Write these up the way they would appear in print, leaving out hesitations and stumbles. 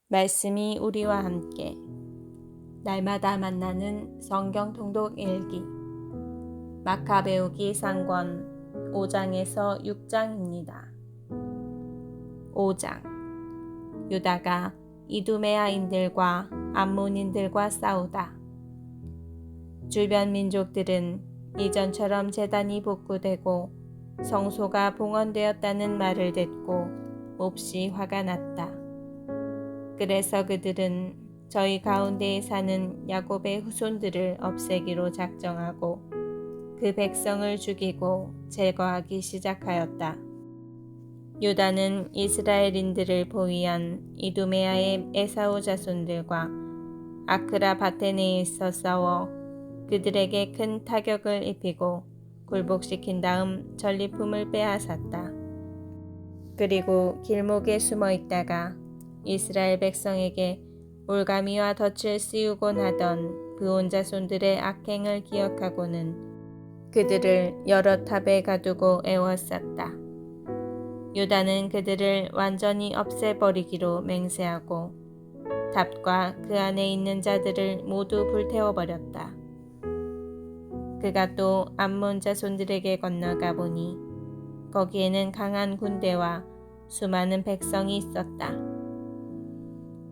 말씀이 우리와 함께 날마다 만나는 성경 통독 일기 마카베오기 상권 5장에서 6장입니다. 5장 유다가 이두메아인들과 암몬인들과 싸우다. 주변 민족들은 이전처럼 제단이 복구되고 성소가 봉헌되었다는 말을 듣고 몹시 화가 났다. 그래서 그들은 저희 가운데에 사는 야곱의 후손들을 없애기로 작정하고 그 백성을 죽이고 제거하기 시작하였다. 유다는 이스라엘인들을 포위한 이두메아의 에사우 자손들과 아크라 바테네에서 싸워 그들에게 큰 타격을 입히고 굴복시킨 다음 전리품을 빼앗았다. 그리고 길목에 숨어 있다가 이스라엘 백성에게 올가미와 덫을 씌우곤 하던 브온 자손들의 악행을 기억하고는 그들을 여러 탑에 가두고 애워쌌다. 유다는 그들을 완전히 없애버리기로 맹세하고 탑과 그 안에 있는 자들을 모두 불태워버렸다. 그가 또 암몬 자손들에게 건너가 보니 거기에는 강한 군대와 수많은 백성이 있었다.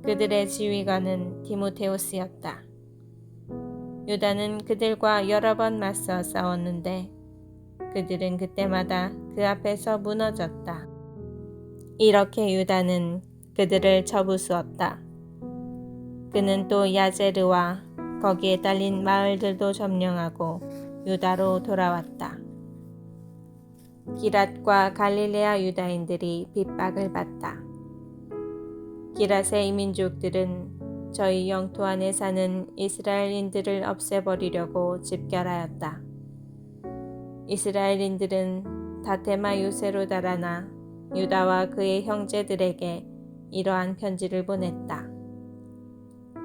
그들의 지휘관은 디모데우스였다. 유다는 그들과 여러 번 맞서 싸웠는데 그들은 그때마다 그 앞에서 무너졌다. 이렇게 유다는 그들을 쳐부수었다. 그는 또 야제르와 거기에 딸린 마을들도 점령하고 유다로 돌아왔다. 기랏과 갈릴레아 유다인들이 핍박을 받다. 기랏의 이민족들은 저희 영토 안에 사는 이스라엘인들을 없애버리려고 집결하였다. 이스라엘인들은 다테마 요새로 달아나 유다와 그의 형제들에게 이러한 편지를 보냈다.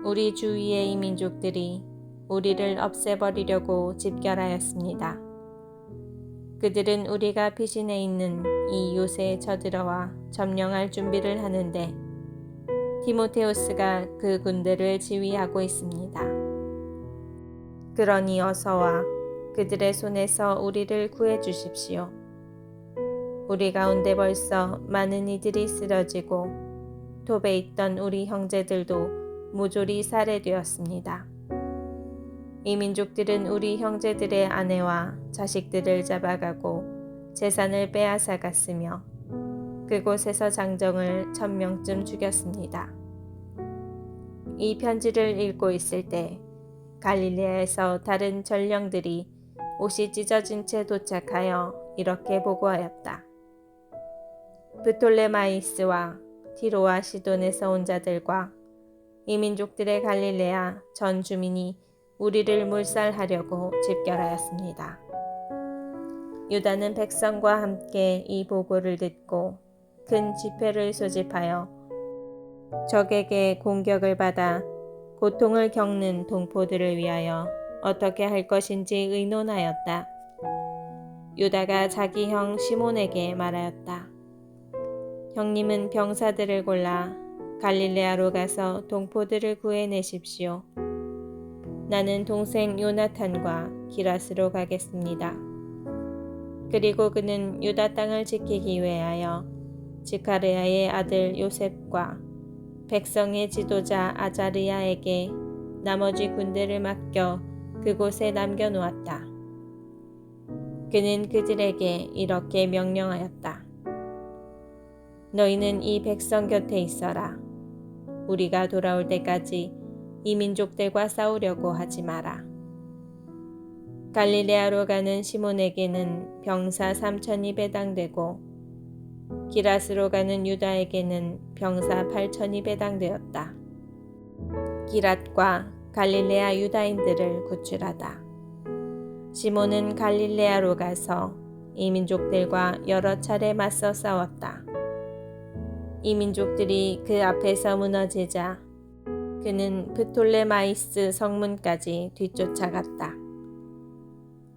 우리 주위의 이민족들이 우리를 없애버리려고 집결하였습니다. 그들은 우리가 피신해 있는 이 요새에 쳐들어와 점령할 준비를 하는데 디모데우스가 그 군대를 지휘하고 있습니다. 그러니 어서와 그들의 손에서 우리를 구해 주십시오. 우리 가운데 벌써 많은 이들이 쓰러지고 톱에 있던 우리 형제들도 모조리 살해되었습니다. 이 민족들은 우리 형제들의 아내와 자식들을 잡아가고 재산을 빼앗아갔으며 그곳에서 장정을 1000명쯤 죽였습니다. 이 편지를 읽고 있을 때 갈릴레아에서 다른 전령들이 옷이 찢어진 채 도착하여 이렇게 보고하였다. 브톨레마이스와 티로와 시돈에서 온 자들과 이 민족들의 갈릴레아 전 주민이 우리를 몰살하려고 집결하였습니다. 유다는 백성과 함께 이 보고를 듣고 큰 집회를 소집하여 적에게 공격을 받아 고통을 겪는 동포들을 위하여 어떻게 할 것인지 의논하였다. 유다가 자기 형 시몬에게 말하였다. 형님은 병사들을 골라 갈릴레아로 가서 동포들을 구해내십시오. 나는 동생 요나탄과 기랏으로 가겠습니다. 그리고 그는 유다 땅을 지키기 위하여 지카르야의 아들 요셉과 백성의 지도자 아자르야에게 나머지 군대를 맡겨 그곳에 남겨놓았다. 그는 그들에게 이렇게 명령하였다. 너희는 이 백성 곁에 있어라. 우리가 돌아올 때까지 이 민족들과 싸우려고 하지 마라. 갈릴레아로 가는 시몬에게는 병사 3000이 배당되고 기랏으로 가는 유다에게는 병사 8000이 배당되었다. 기랏과 갈릴레아 유다인들을 구출하다. 시몬은 갈릴레아로 가서 이 민족들과 여러 차례 맞서 싸웠다. 이 민족들이 그 앞에서 무너지자 그는 브톨레마이스 성문까지 뒤쫓아갔다.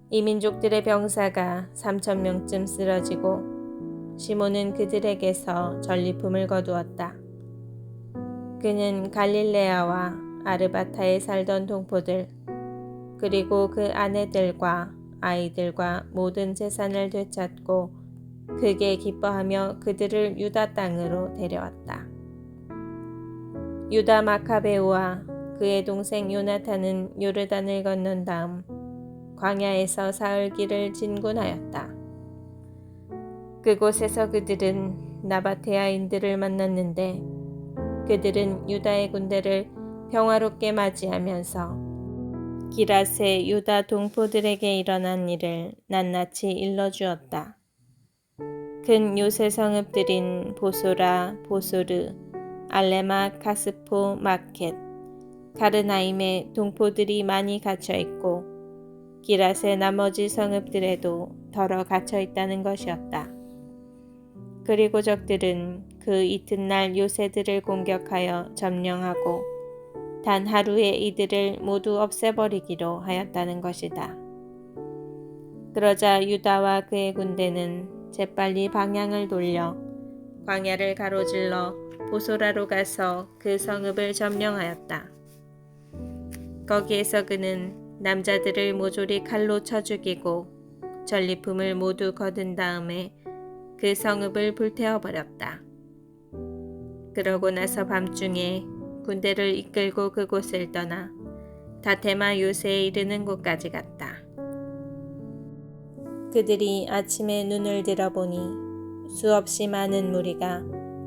이 민족들의 병사가 3000명쯤 쓰러지고 시몬은 그들에게서 전리품을 거두었다. 그는 갈릴레아와 아르바타에 살던 동포들 그리고 그 아내들과 아이들과 모든 재산을 되찾고 크게 기뻐하며 그들을 유다 땅으로 데려왔다. 유다 마카베오와 그의 동생 요나탄은 요르단을 건넌 다음 광야에서 사흘 길을 진군하였다. 그곳에서 그들은 나바테아인들을 만났는데 그들은 유다의 군대를 평화롭게 맞이하면서 기랏의 유다 동포들에게 일어난 일을 낱낱이 일러주었다. 큰 요새 성읍들인 보소라, 보소르, 알레마, 가스포, 마켓, 가르나임에 동포들이 많이 갇혀있고 기랏의 나머지 성읍들에도 덜어 갇혀있다는 것이었다. 그리고 적들은 그 이튿날 요새들을 공격하여 점령하고 단 하루에 이들을 모두 없애버리기로 하였다는 것이다. 그러자 유다와 그의 군대는 재빨리 방향을 돌려 광야를 가로질러 보소라로 가서 그 성읍을 점령하였다. 거기에서 그는 남자들을 모조리 칼로 쳐 죽이고 전리품을 모두 거둔 다음에 그 성읍을 불태워버렸다. 그러고 나서 밤중에 군대를 이끌고 그곳을 떠나 다테마 요새에 이르는 곳까지 갔다. 그들이 아침에 눈을 들어보니 수없이 많은 무리가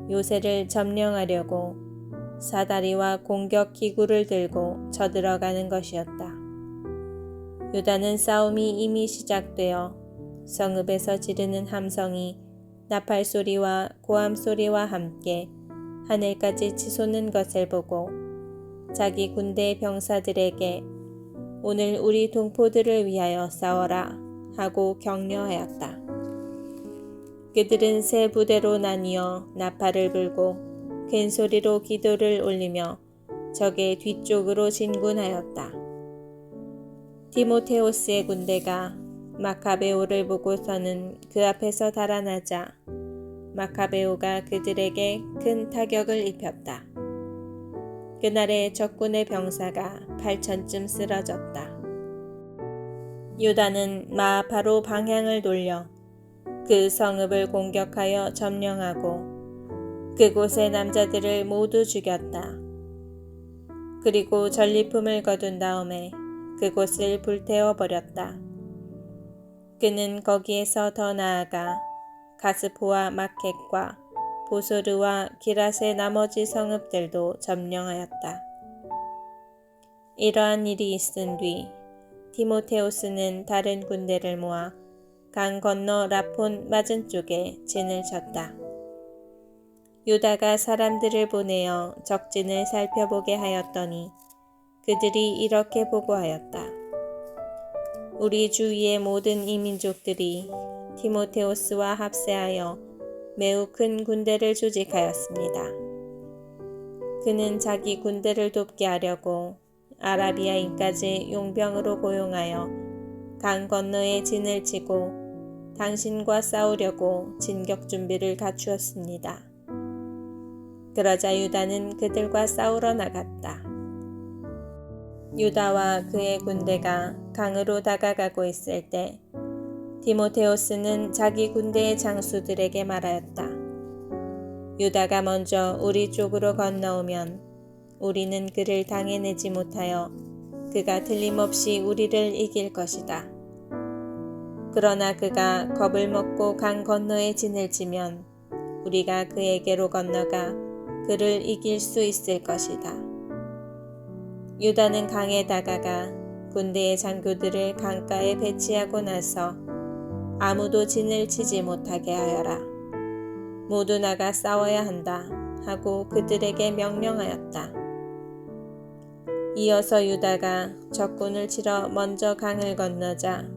요새를 점령하려고 사다리와 공격 기구를 들고 쳐들어가는 것이었다. 유다는 싸움이 이미 시작되어 성읍에서 지르는 함성이 나팔 소리와 고함 소리와 함께 하늘까지 치솟는 것을 보고 자기 군대 병사들에게 오늘 우리 동포들을 위하여 싸워라 하고 격려하였다. 그들은 세 부대로 나뉘어 나팔을 불고 큰 소리로 기도를 올리며 적의 뒤쪽으로 진군하였다. 디모테오스의 군대가 마카베오를 보고서는 그 앞에서 달아나자 마카베오가 그들에게 큰 타격을 입혔다. 그날에 적군의 병사가 8,000쯤 쓰러졌다. 유다는 마아파로 방향을 돌려 그 성읍을 공격하여 점령하고 그곳의 남자들을 모두 죽였다. 그리고 전리품을 거둔 다음에 그곳을 불태워버렸다. 그는 거기에서 더 나아가 가스포와 마켓과 보소르와 기랏의 나머지 성읍들도 점령하였다. 이러한 일이 있은 뒤 디모테오스는 다른 군대를 모아 강 건너 라폰 맞은쪽에 진을 쳤다. 유다가 사람들을 보내어 적진을 살펴보게 하였더니 그들이 이렇게 보고하였다. 우리 주위의 모든 이민족들이 디모테오스와 합세하여 매우 큰 군대를 조직하였습니다. 그는 자기 군대를 돕게 하려고 아라비아인까지 용병으로 고용하여 강 건너에 진을 치고 당신과 싸우려고 진격 준비를 갖추었습니다. 그러자 유다는 그들과 싸우러 나갔다. 유다와 그의 군대가 강으로 다가가고 있을 때 디모테오스는 자기 군대의 장수들에게 말하였다. 유다가 먼저 우리 쪽으로 건너오면 우리는 그를 당해내지 못하여 그가 틀림없이 우리를 이길 것이다. 그러나 그가 겁을 먹고 강 건너에 진을 치면 우리가 그에게로 건너가 그를 이길 수 있을 것이다. 유다는 강에 다가가 군대의 장교들을 강가에 배치하고 나서 아무도 진을 치지 못하게 하여라. 모두 나가 싸워야 한다 하고 그들에게 명령하였다. 이어서 유다가 적군을 치러 먼저 강을 건너자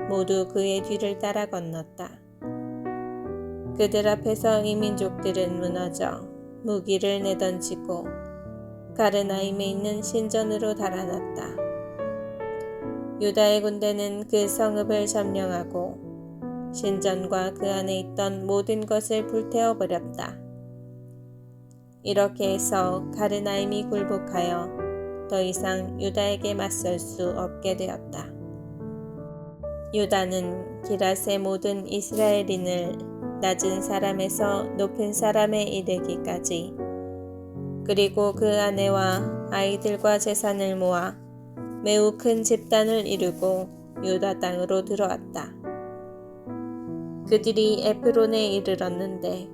모두 그의 뒤를 따라 건넜다. 그들 앞에서 이민족들은 무너져 무기를 내던지고 가르나임에 있는 신전으로 달아났다. 유다의 군대는 그 성읍을 점령하고 신전과 그 안에 있던 모든 것을 불태워버렸다. 이렇게 해서 가르나임이 굴복하여 더 이상 유다에게 맞설 수 없게 되었다. 유다는 기랏의 모든 이스라엘인을 낮은 사람에서 높은 사람에 이르기까지 그리고 그 아내와 아이들과 재산을 모아 매우 큰 집단을 이루고 유다 땅으로 들어왔다. 그들이 에프론에 이르렀는데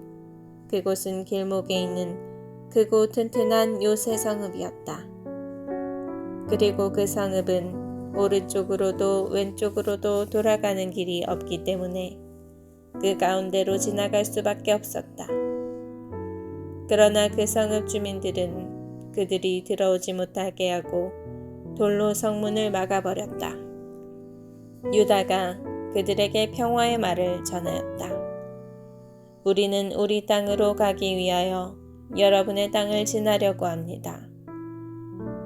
그곳은 길목에 있는 크고 튼튼한 요새 성읍이었다. 그리고 그 성읍은 오른쪽으로도 왼쪽으로도 돌아가는 길이 없기 때문에 그 가운데로 지나갈 수밖에 없었다. 그러나 그 성읍 주민들은 그들이 들어오지 못하게 하고 돌로 성문을 막아버렸다. 유다가 그들에게 평화의 말을 전하였다. 우리는 우리 땅으로 가기 위하여 여러분의 땅을 지나려고 합니다.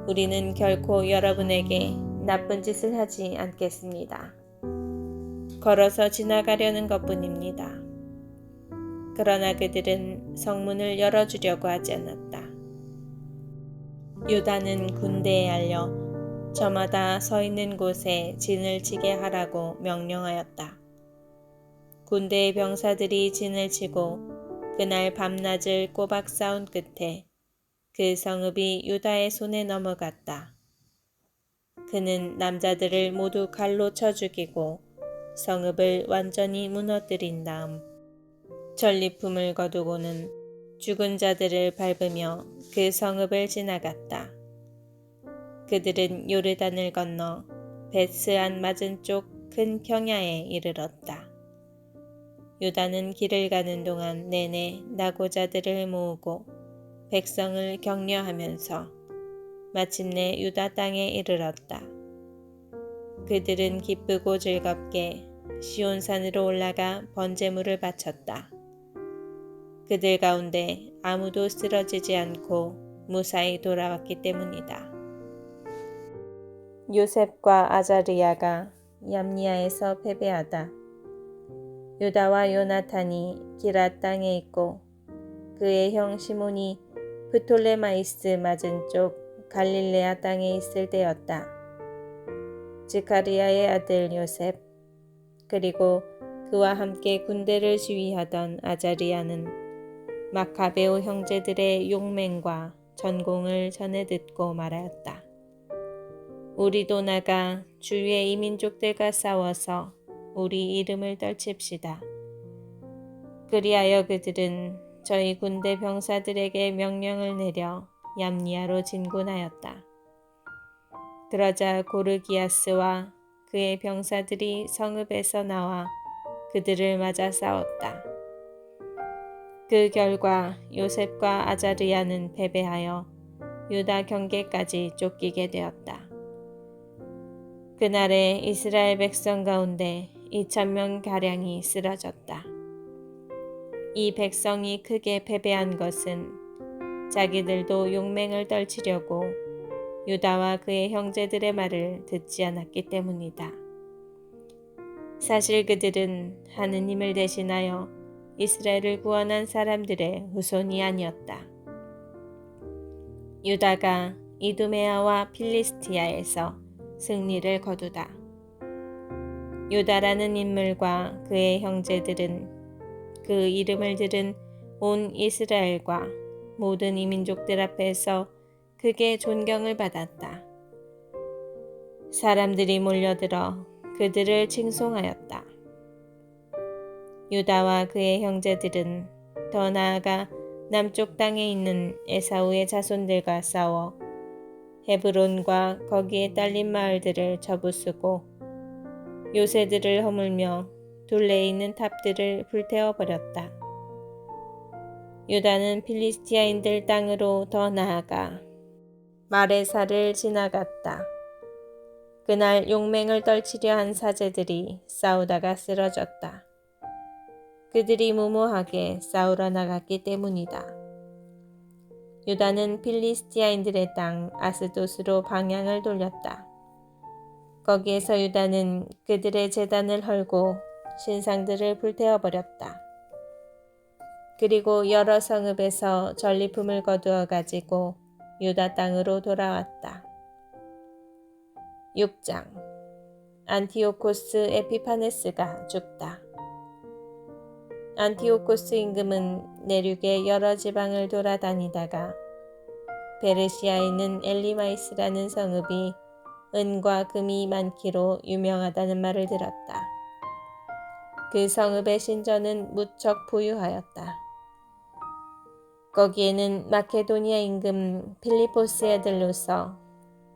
우리는 결코 여러분에게 나쁜 짓을 하지 않겠습니다. 걸어서 지나가려는 것뿐입니다. 그러나 그들은 성문을 열어주려고 하지 않았다. 유다는 군대에 알려 저마다 서 있는 곳에 진을 치게 하라고 명령하였다. 군대의 병사들이 진을 치고 그날 밤낮을 꼬박 싸운 끝에 그 성읍이 유다의 손에 넘어갔다. 그는 남자들을 모두 칼로 쳐 죽이고 성읍을 완전히 무너뜨린 다음 전리품을 거두고는 죽은 자들을 밟으며 그 성읍을 지나갔다. 그들은 요르단을 건너 베스안 맞은쪽 큰 평야에 이르렀다. 유다는 길을 가는 동안 내내 나고자들을 모으고 백성을 격려하면서 마침내 유다 땅에 이르렀다. 그들은 기쁘고 즐겁게 시온산으로 올라가 번제물을 바쳤다. 그들 가운데 아무도 쓰러지지 않고 무사히 돌아왔기 때문이다. 요셉과 아자리아가 얌니아에서 패배하다. 유다와 요나탄이 기랏 땅에 있고 그의 형 시몬이 프톨레마이스 맞은쪽 갈릴레아 땅에 있을 때였다. 스가랴의 아들 요셉 그리고 그와 함께 군대를 지휘하던 아자리아는 마카베오 형제들의 용맹과 전공을 전해 듣고 말하였다. 우리도 나가 주위의 이민족들과 싸워서 우리 이름을 떨칩시다. 그리하여 그들은 저희 군대 병사들에게 명령을 내려 얌니아로 진군하였다. 그러자 고르기아스와 그의 병사들이 성읍에서 나와 그들을 맞아 싸웠다. 그 결과 요셉과 아자르야는 패배하여 유다 경계까지 쫓기게 되었다. 그날에 이스라엘 백성 가운데 2,000명가량이 쓰러졌다. 이 백성이 크게 패배한 것은 자기들도 용맹을 떨치려고 유다와 그의 형제들의 말을 듣지 않았기 때문이다. 사실 그들은 하느님을 대신하여 이스라엘을 구원한 사람들의 후손이 아니었다. 유다가 이두메아와 필리스티아에서 승리를 거두다. 유다라는 인물과 그의 형제들은 그 이름을 들은 온 이스라엘과 모든 이민족들 앞에서 크게 존경을 받았다. 사람들이 몰려들어 그들을 칭송하였다. 유다와 그의 형제들은 더 나아가 남쪽 땅에 있는 에사우의 자손들과 싸워 헤브론과 거기에 딸린 마을들을 쳐부수고 요새들을 허물며 둘레에 있는 탑들을 불태워 버렸다. 유다는 필리스티아인들 땅으로 더 나아가 마레사를 지나갔다. 그날 용맹을 떨치려 한 사제들이 싸우다가 쓰러졌다. 그들이 무모하게 싸우러 나갔기 때문이다. 유다는 필리스티아인들의 땅 아스돗으로 방향을 돌렸다. 거기에서 유다는 그들의 제단을 헐고 신상들을 불태워버렸다. 그리고 여러 성읍에서 전리품을 거두어 가지고 유다 땅으로 돌아왔다. 6장. 안티오코스 에피파네스가 죽다. 안티오코스 임금은 내륙의 여러 지방을 돌아다니다가 베르시아에 있는 엘리마이스라는 성읍이 은과 금이 많기로 유명하다는 말을 들었다. 그 성읍의 신전은 무척 부유하였다. 거기에는 마케도니아 임금 필리포스의 아들로서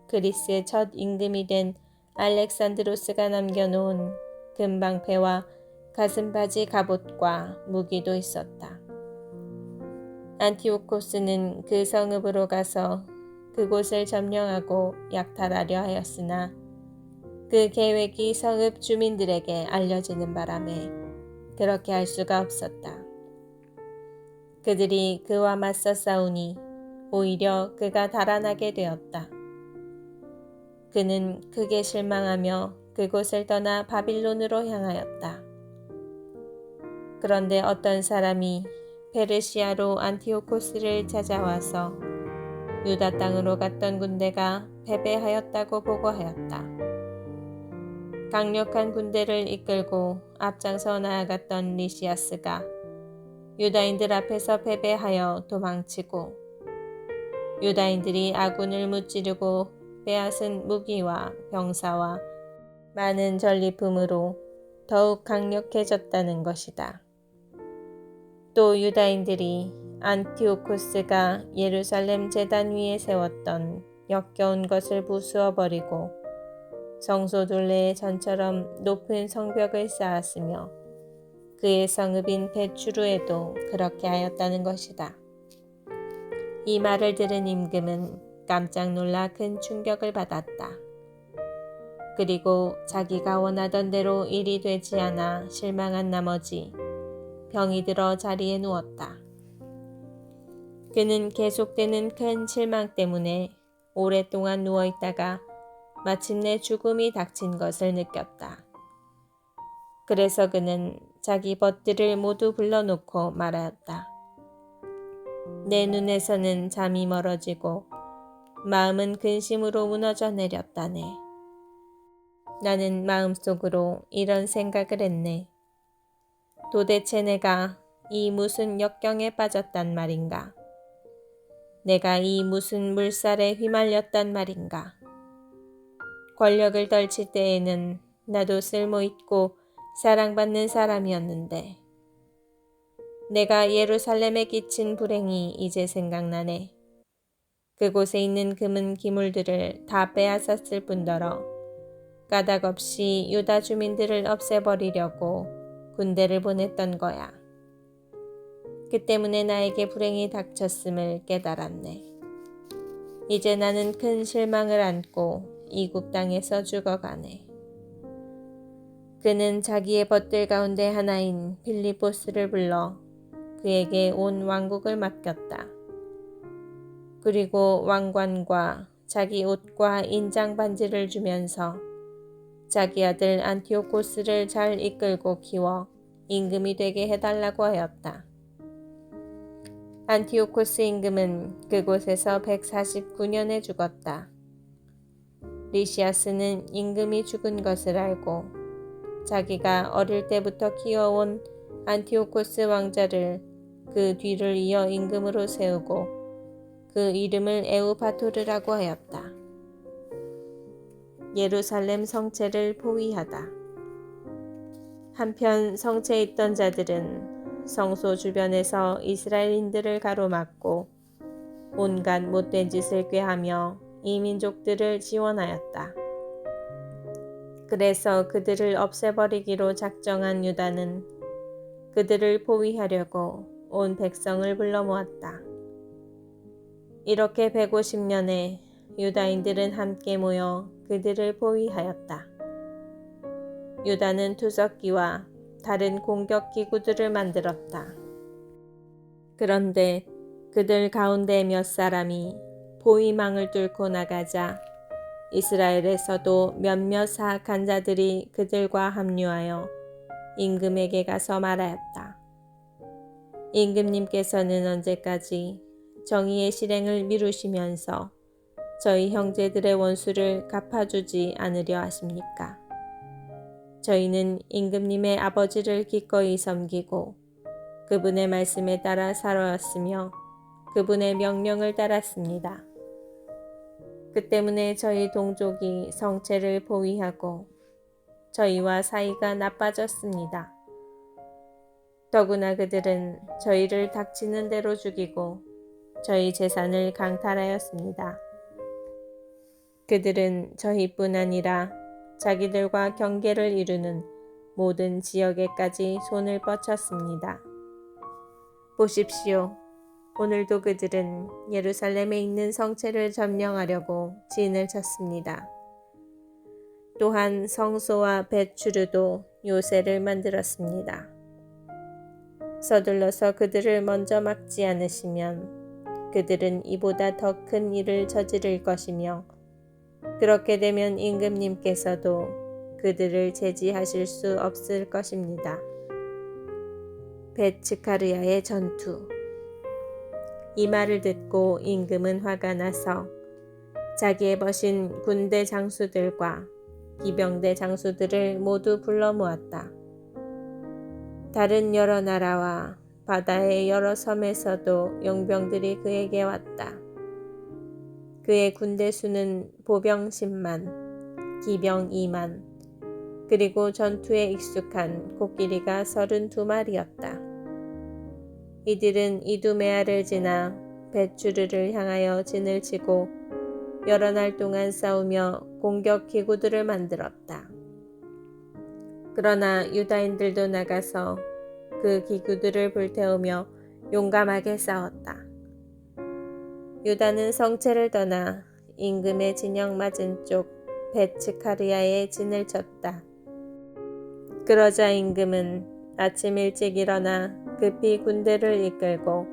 그리스의 첫 임금이 된 알렉산드로스가 남겨놓은 금방패와 가슴바지 갑옷과 무기도 있었다. 안티오코스는 그 성읍으로 가서 그곳을 점령하고 약탈하려 하였으나 그 계획이 성읍 주민들에게 알려지는 바람에 그렇게 할 수가 없었다. 그들이 그와 맞서 싸우니 오히려 그가 달아나게 되었다. 그는 크게 실망하며 그곳을 떠나 바빌론으로 향하였다. 그런데 어떤 사람이 페르시아로 안티오코스를 찾아와서 유다 땅으로 갔던 군대가 패배하였다고 보고하였다. 강력한 군대를 이끌고 앞장서 나아갔던 리시아스가 유다인들 앞에서 패배하여 도망치고 유다인들이 아군을 무찌르고 빼앗은 무기와 병사와 많은 전리품으로 더욱 강력해졌다는 것이다. 또 유다인들이 안티오코스가 예루살렘 제단 위에 세웠던 역겨운 것을 부수어 버리고 성소 둘레에 전처럼 높은 성벽을 쌓았으며 그의 성읍인 베추루에도 그렇게 하였다는 것이다. 이 말을 들은 임금은 깜짝 놀라 큰 충격을 받았다. 그리고 자기가 원하던 대로 일이 되지 않아 실망한 나머지 병이 들어 자리에 누웠다. 그는 계속되는 큰 실망 때문에 오랫동안 누워있다가 마침내 죽음이 닥친 것을 느꼈다. 그래서 그는 자기 벗들을 모두 불러놓고 말하였다. 내 눈에서는 잠이 멀어지고 마음은 근심으로 무너져 내렸다네. 나는 마음속으로 이런 생각을 했네. 도대체 내가 이 무슨 역경에 빠졌단 말인가? 내가 이 무슨 물살에 휘말렸단 말인가? 권력을 떨칠 때에는 나도 쓸모있고 사랑받는 사람이었는데 내가 예루살렘에 끼친 불행이 이제 생각나네. 그곳에 있는 금은 기물들을 다 빼앗았을 뿐더러 까닭없이 유다 주민들을 없애버리려고 군대를 보냈던 거야. 그 때문에 나에게 불행이 닥쳤음을 깨달았네. 이제 나는 큰 실망을 안고 이국 땅에서 죽어가네. 그는 자기의 벗들 가운데 하나인 필리포스를 불러 그에게 온 왕국을 맡겼다. 그리고 왕관과 자기 옷과 인장 반지를 주면서 자기 아들 안티오코스를 잘 이끌고 키워 임금이 되게 해달라고 하였다. 안티오코스 임금은 그곳에서 149년에 죽었다. 리시아스는 임금이 죽은 것을 알고 자기가 어릴 때부터 키워온 안티오코스 왕자를 그 뒤를 이어 임금으로 세우고 그 이름을 에우파토르라고 하였다. 예루살렘 성체를 포위하다. 한편 성체에 있던 자들은 성소 주변에서 이스라엘인들을 가로막고 온갖 못된 짓을 꾀하며 이 민족들을 지원하였다. 그래서 그들을 없애버리기로 작정한 유다는 그들을 포위하려고 온 백성을 불러 모았다. 이렇게 150년에 유다인들은 함께 모여 그들을 포위하였다. 유다는 투석기와 다른 공격 기구들을 만들었다. 그런데 그들 가운데 몇 사람이 포위망을 뚫고 나가자 이스라엘에서도 몇몇 사악한 자들이 그들과 합류하여 임금에게 가서 말하였다. 임금님께서는 언제까지 정의의 실행을 미루시면서 저희 형제들의 원수를 갚아주지 않으려 하십니까? 저희는 임금님의 아버지를 기꺼이 섬기고 그분의 말씀에 따라 살아왔으며 그분의 명령을 따랐습니다. 그 때문에 저희 동족이 성체를 포위하고 저희와 사이가 나빠졌습니다. 더구나 그들은 저희를 닥치는 대로 죽이고 저희 재산을 강탈하였습니다. 그들은 저희뿐 아니라 자기들과 경계를 이루는 모든 지역에까지 손을 뻗쳤습니다. 보십시오. 오늘도 그들은 예루살렘에 있는 성체를 점령하려고 진을 쳤습니다. 또한 성소와 벳추르도 요새를 만들었습니다. 서둘러서 그들을 먼저 막지 않으시면 그들은 이보다 더 큰 일을 저지를 것이며 그렇게 되면 임금님께서도 그들을 제지하실 수 없을 것입니다. 벳츠카르야의 전투. 이 말을 듣고 임금은 화가 나서 자기의 버신 군대 장수들과 기병대 장수들을 모두 불러 모았다. 다른 여러 나라와 바다의 여러 섬에서도 용병들이 그에게 왔다. 그의 군대 수는 보병 10만, 기병 2만, 그리고 전투에 익숙한 코끼리가 32마리였다. 이들은 이두메아를 지나 벳추르를 향하여 진을 치고 여러 날 동안 싸우며 공격 기구들을 만들었다. 그러나 유다인들도 나가서 그 기구들을 불태우며 용감하게 싸웠다. 유다는 성체를 떠나 임금의 진영 맞은쪽 벳츠카르야에 진을 쳤다. 그러자 임금은 아침 일찍 일어나 급히 군대를 이끌고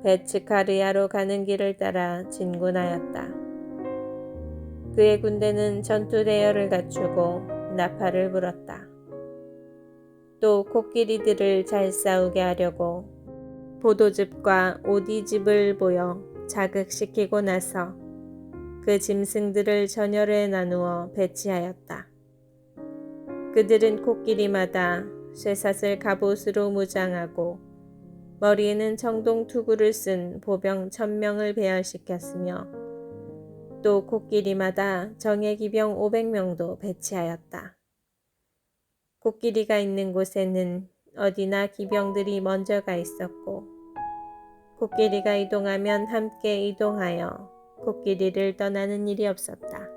벳츠카르야로 가는 길을 따라 진군하였다. 그의 군대는 전투 대열을 갖추고 나팔을 불었다. 또 코끼리들을 잘 싸우게 하려고 포도즙과 오디즙을 보여 자극시키고 나서 그 짐승들을 전열에 나누어 배치하였다. 그들은 코끼리마다 쇠사슬 갑옷으로 무장하고 머리에는 청동 투구를 쓴 보병 1000명을 배열시켰으며 또 코끼리마다 정예기병 500명도 배치하였다. 코끼리가 있는 곳에는 어디나 기병들이 먼저 가 있었고 코끼리가 이동하면 함께 이동하여 코끼리를 떠나는 일이 없었다.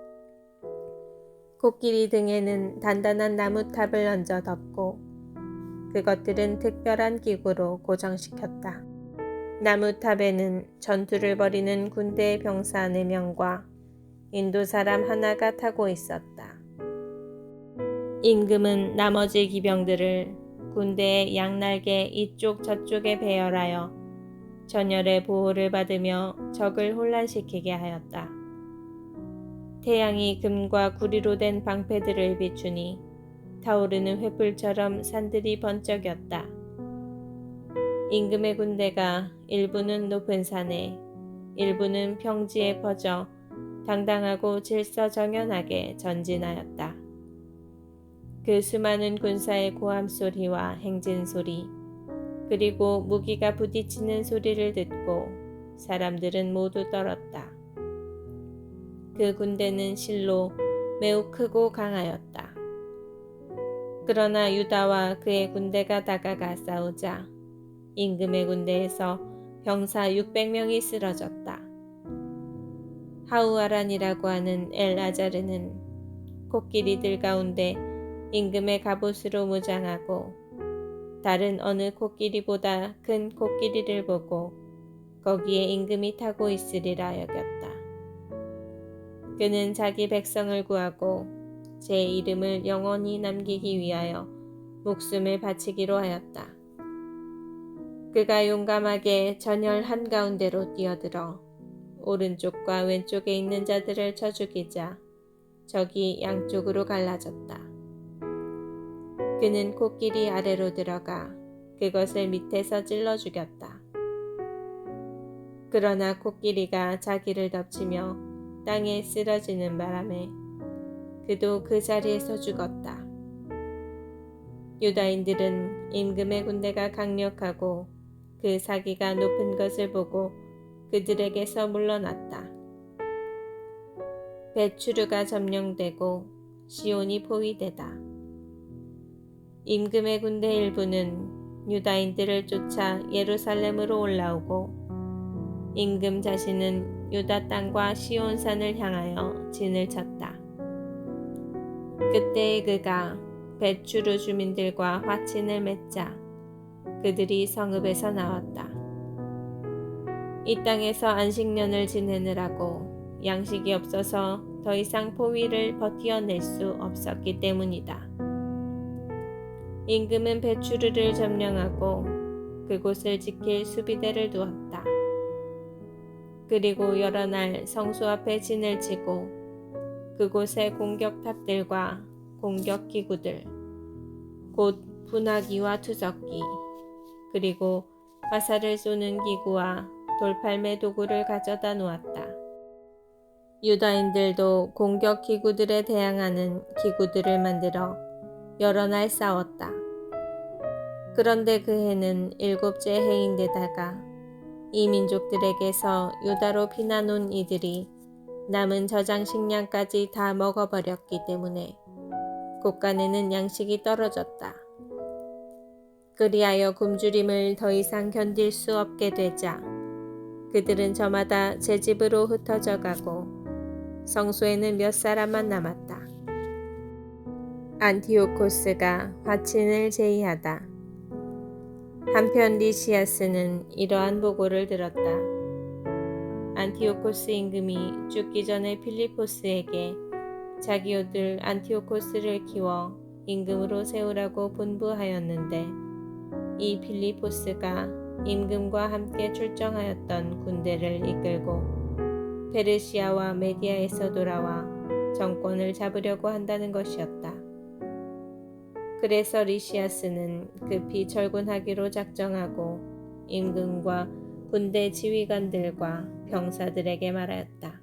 코끼리 등에는 단단한 나무탑을 얹어 덮고 그것들은 특별한 기구로 고정시켰다. 나무탑에는 전투를 벌이는 군대 병사 4명과 인도 사람 하나가 타고 있었다. 임금은 나머지 기병들을 군대의 양날개 이쪽 저쪽에 배열하여 전열의 보호를 받으며 적을 혼란시키게 하였다. 태양이 금과 구리로 된 방패들을 비추니 타오르는 횃불처럼 산들이 번쩍였다. 임금의 군대가 일부는 높은 산에, 일부는 평지에 퍼져 당당하고 질서정연하게 전진하였다. 그 수많은 군사의 고함 소리와 행진 소리, 그리고 무기가 부딪히는 소리를 듣고 사람들은 모두 떨었다. 그 군대는 실로 매우 크고 강하였다. 그러나 유다와 그의 군대가 다가가 싸우자 임금의 군대에서 병사 600명이 쓰러졌다. 하우아란이라고 하는 엘아자르는 코끼리들 가운데 임금의 갑옷으로 무장하고 다른 어느 코끼리보다 큰 코끼리를 보고 거기에 임금이 타고 있으리라 여겼다. 그는 자기 백성을 구하고 제 이름을 영원히 남기기 위하여 목숨을 바치기로 하였다. 그가 용감하게 전열 한가운데로 뛰어들어 오른쪽과 왼쪽에 있는 자들을 쳐 죽이자 적이 양쪽으로 갈라졌다. 그는 코끼리 아래로 들어가 그것을 밑에서 찔러 죽였다. 그러나 코끼리가 자기를 덮치며 땅에 쓰러지는 바람에 그도 그 자리에서 죽었다. 유다인들은 임금의 군대가 강력하고 그 사기가 높은 것을 보고 그들에게서 물러났다. 벳추르가 점령되고 시온이 포위되다. 임금의 군대 일부는 유다인들을 쫓아 예루살렘으로 올라오고 임금 자신은 유다 땅과 시온산을 향하여 진을 쳤다. 그때에 그가 벳추르 주민들과 화친을 맺자 그들이 성읍에서 나왔다. 이 땅에서 안식년을 지내느라고 양식이 없어서 더 이상 포위를 버티어낼 수 없었기 때문이다. 임금은 벳추르를 점령하고 그곳을 지킬 수비대를 두었다. 그리고 여러 날 성수 앞에 진을 치고 그곳의 공격탑들과 공격기구들, 곧 분화기와 투적기, 그리고 화살을 쏘는 기구와 돌팔매 도구를 가져다 놓았다. 유다인들도 공격기구들에 대항하는 기구들을 만들어 여러 날 싸웠다. 그런데 그 해는 7째 해인데다가 이 민족들에게서 유다로 피난 온 이들이 남은 저장 식량까지 다 먹어버렸기 때문에 곳간에는 양식이 떨어졌다. 그리하여 굶주림을 더 이상 견딜 수 없게 되자 그들은 저마다 제 집으로 흩어져 가고 성소에는 몇 사람만 남았다. 안티오코스가 화친을 제의하다. 한편 리시아스는 이러한 보고를 들었다. 안티오코스 임금이 죽기 전에 필리포스에게 자기 아들 안티오코스를 키워 임금으로 세우라고 분부하였는데 이 필리포스가 임금과 함께 출정하였던 군대를 이끌고 페르시아와 메디아에서 돌아와 정권을 잡으려고 한다는 것이었다. 그래서 리시아스는 급히 철군하기로 작정하고 임금과 군대 지휘관들과 병사들에게 말하였다.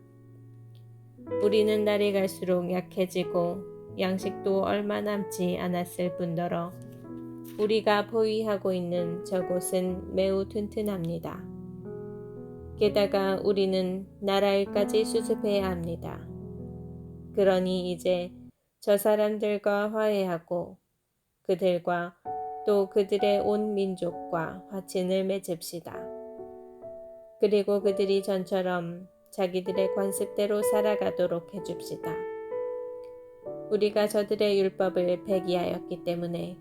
우리는 날이 갈수록 약해지고 양식도 얼마 남지 않았을 뿐더러 우리가 포위하고 있는 저곳은 매우 튼튼합니다. 게다가 우리는 나라일까지 수습해야 합니다. 그러니 이제 저 사람들과 화해하고 그들과 또 그들의 온 민족과 화친을 맺읍시다. 그리고 그들이 전처럼 자기들의 관습대로 살아가도록 해줍시다. 우리가 저들의 율법을 폐기하였기 때문에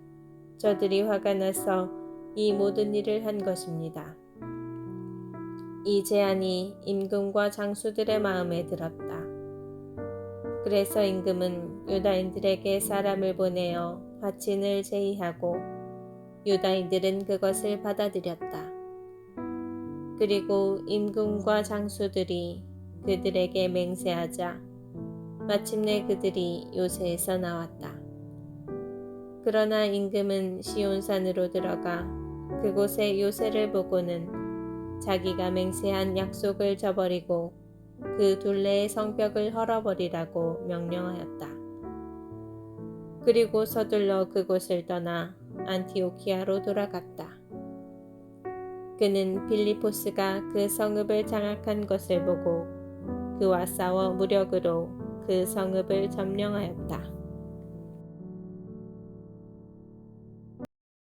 저들이 화가 나서 이 모든 일을 한 것입니다. 이 제안이 임금과 장수들의 마음에 들었다. 그래서 임금은 유다인들에게 사람을 보내어 화친을 제의하고 유다인들은 그것을 받아들였다. 그리고 임금과 장수들이 그들에게 맹세하자 마침내 그들이 요새에서 나왔다. 그러나 임금은 시온산으로 들어가 그곳의 요새를 보고는 자기가 맹세한 약속을 저버리고 그 둘레의 성벽을 헐어버리라고 명령하였다. 그리고 서둘러 그곳을 떠나 안티오키아로 돌아갔다. 그는 빌리포스가 그 성읍을 장악한 것을 보고 그와 싸워 무력으로 그 성읍을 점령하였다.